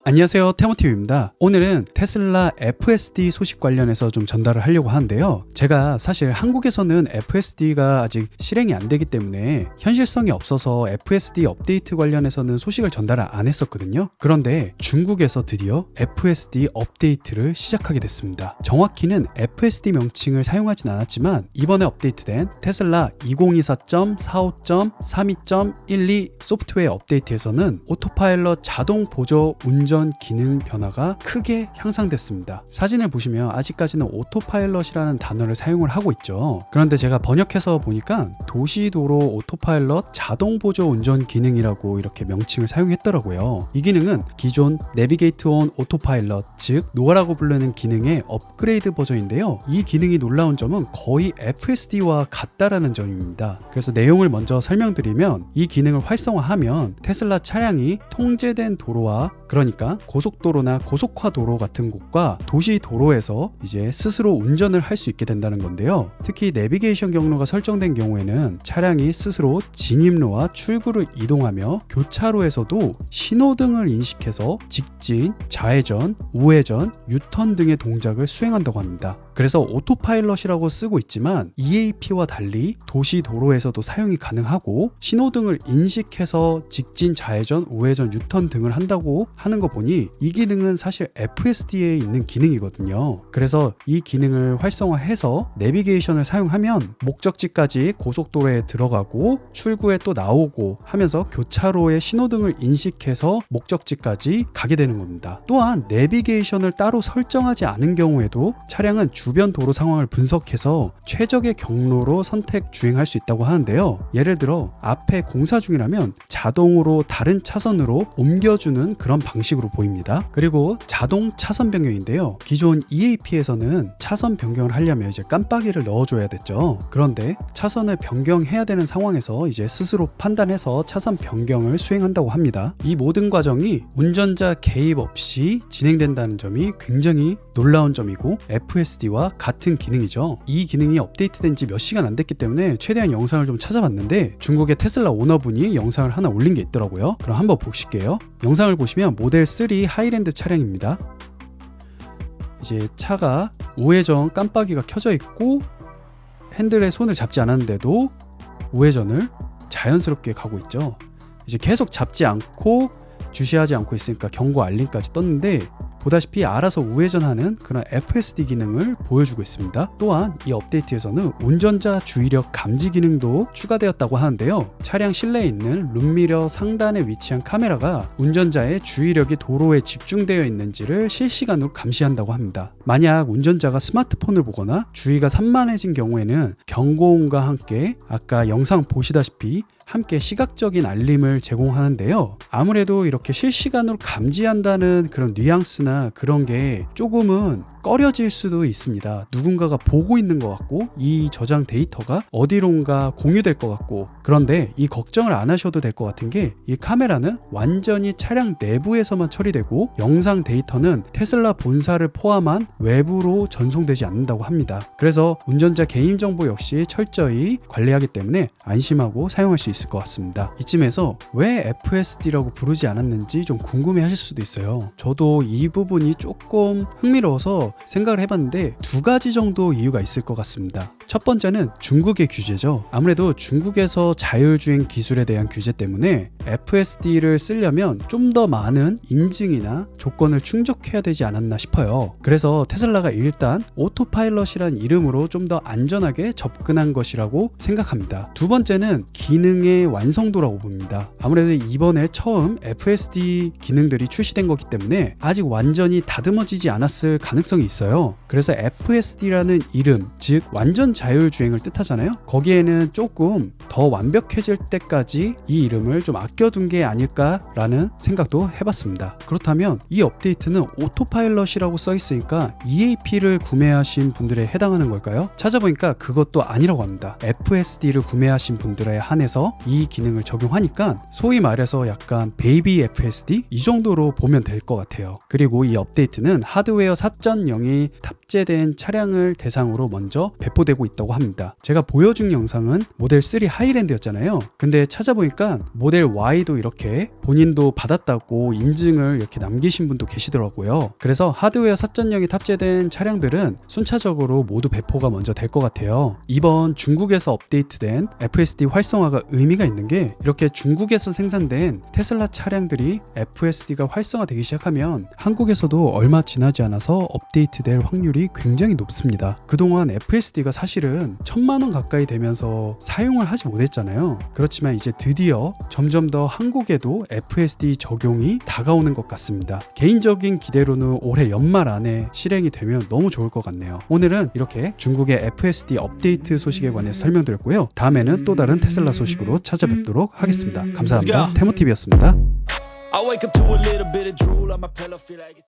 안녕하세요, 태모티브입니다. 오늘은 테슬라 FSD 소식 관련해서 좀 전달을 하려고 하는데요. 제가 사실 한국에서는 FSD가 아직 실행이 안 되기 때문에 현실성이 없어서 FSD 업데이트 관련해서는 소식을 전달을 안 했었거든요. 그런데 중국에서 드디어 FSD 업데이트를 시작하게 됐습니다. 정확히는 FSD 명칭을 사용하진 않았지만 이번에 업데이트된 테슬라 2024.45.32.12 소프트웨어 업데이트에서는 오토파일럿 자동 보조 운전 기능 변화가 크게 향상됐습니다. 사진을 보시면 아직까지는 오토파일럿이라는 단어를 사용을 하고 있죠. 그런데 제가 번역해서 보니까 도시도로 오토파일럿 자동 보조 운전 기능이라고 이렇게 명칭을 사용했더라고요. 이 기능은 기존 내비게이트 온 오토파일럿, 즉 노아라고 부르는 기능의 업그레이드 버전인데요. 이 기능이 놀라운 점은 거의 FSD와 같다라는 점입니다. 그래서 내용을 먼저 설명드리면 이 기능을 활성화하면 테슬라 차량이 통제된 도로와 그러니까 고속도로나 고속화도로 같은 곳과 도시도로에서 이제 스스로 운전을 할 수 있게 된다는 건데요. 특히 내비게이션 경로가 설정된 경우에는 차량이 스스로 진입로와 출구를 이동하며 교차로에서도 신호등을 인식해서 직진, 좌회전, 우회전, 유턴 등의 동작을 수행한다고 합니다. 그래서 오토파일럿이라고 쓰고 있지만 EAP와 달리 도시도로에서도 사용이 가능하고 신호등을 인식해서 직진, 좌회전, 우회전, 유턴 등을 한다고 하는 거 보니 이 기능은 사실 FSD에 있는 기능이거든요. 그래서 이 기능을 활성화해서 내비게이션을 사용하면 목적지까지 고속도로에 들어가고 출구에 또 나오고 하면서 교차로의 신호등을 인식해서 목적지까지 가게 되는 겁니다. 또한 내비게이션을 따로 설정하지 않은 경우에도 차량은 주변 도로 상황을 분석해서 최적의 경로로 선택 주행할 수 있다고 하는데요. 예를 들어 앞에 공사 중이라면 자동으로 다른 차선으로 옮겨주는 그런 방식으로 보입니다. 그리고 자동 차선 변경인데요. 기존 EAP에서는 차선 변경을 하려면 이제 깜빡이를 넣어줘야 됐죠. 그런데 차선을 변경해야 되는 상황에서 이제 스스로 판단해서 차선 변경을 수행한다고 합니다. 이 모든 과정이 운전자 개입 없이 진행된다는 점이 굉장히 놀라운 점이고 FSD와 같은 기능이죠. 이 기능이 업데이트된 지 몇 시간 안 됐기 때문에 최대한 영상을 좀 찾아봤는데 중국의 테슬라 오너분이 영상을 하나 올린 게 있더라고요. 그럼 한번 보실게요. 영상을 보시면 모델 3 하이랜드 차량입니다. 이제 차가 우회전 깜빡이가 켜져 있고 핸들에 손을 잡지 않았는데도 우회전을 자연스럽게 가고 있죠. 이제 계속 잡지 않고 주시하지 않고 있으니까 경고 알림까지 떴는데 보다시피 알아서 우회전하는 그런 FSD 기능을 보여주고 있습니다. 또한 이 업데이트에서는 운전자 주의력 감지 기능도 추가되었다고 하는데요. 차량 실내에 있는 룸미러 상단에 위치한 카메라가 운전자의 주의력이 도로에 집중되어 있는지를 실시간으로 감시한다고 합니다. 만약 운전자가 스마트폰을 보거나 주의가 산만해진 경우에는 경고음과 함께 아까 영상 보시다시피 함께 시각적인 알림을 제공하는데요. 아무래도 이렇게 실시간으로 감지한다는 그런 뉘앙스나 그런 게 조금은 꺼려질 수도 있습니다. 누군가가 보고 있는 것 같고 이 저장 데이터가 어디론가 공유될 것 같고 그런데 이 걱정을 안 하셔도 될 것 같은 게 이 카메라는 완전히 차량 내부에서만 처리되고 영상 데이터는 테슬라 본사를 포함한 외부로 전송되지 않는다고 합니다. 그래서 운전자 개인정보 역시 철저히 관리하기 때문에 안심하고 사용할 수 있을 것 같습니다. 이쯤에서 왜 FSD라고 부르지 않았는지 좀 궁금해 하실 수도 있어요. 저도 이 부분이 조금 흥미로워서 생각을 해봤는데 두 가지 정도 이유가 있을 것 같습니다. 첫 번째는 중국의 규제죠. 아무래도 중국에서 자율주행 기술에 대한 규제 때문에 FSD를 쓰려면 좀 더 많은 인증이나 조건을 충족해야 되지 않았나 싶어요. 그래서 테슬라가 일단 오토파일럿이란 이름으로 좀 더 안전하게 접근한 것이라고 생각합니다. 두 번째는 기능의 완성도라고 봅니다. 아무래도 이번에 처음 FSD 기능들이 출시된 거기 때문에 아직 완전히 다듬어지지 않았을 가능성이 있어요. 그래서 FSD라는 이름, 즉 완전 자율주행을 뜻하잖아요. 거기에는 조금 더 완벽해질 때까지 이 이름을 좀 아껴둔 게 아닐까라는 생각도 해봤습니다. 그렇다면 이 업데이트는 오토파일럿이라고 써있으니까 EAP를 구매하신 분들에 해당하는 걸까요? 찾아보니까 그것도 아니라고 합니다. FSD를 구매하신 분들에 한해서 이 기능을 적용하니까 소위 말해서 약간 베이비 FSD? 이 정도로 보면 될 것 같아요. 그리고 이 업데이트는 하드웨어 4.0이 탑재 탑재된 차량을 대상으로 먼저 배포되고 있다고 합니다. 제가 보여준 영상은 모델 3 하이랜드였잖아요. 근데 찾아보니까 모델 Y도 이렇게 본인도 받았다고 인증을 이렇게 남기신 분도 계시더라고요. 그래서 하드웨어 사전형이 탑재된 차량들은 순차적으로 모두 배포가 먼저 될 것 같아요. 이번 중국에서 업데이트된 FSD 활성화가 의미가 있는 게 이렇게 중국에서 생산된 테슬라 차량들이 FSD가 활성화되기 시작하면 한국에서도 얼마 지나지 않아서 업데이트될 확률이 굉장히 높습니다. 그동안 FSD가 사실은 1000만원 가까이 되면서 사용을 하지 못했잖아요. 그렇지만 이제 드디어 점점 더 한국에도 FSD 적용이 다가오는 것 같습니다. 개인적인 기대로는 올해 연말 안에 실행이 되면 너무 좋을 것 같네요. 오늘은 이렇게 중국의 FSD 업데이트 소식에 관해서 설명드렸고요. 다음에는 또 다른 테슬라 소식으로 찾아뵙도록 하겠습니다. 감사합니다. 태모TV였습니다.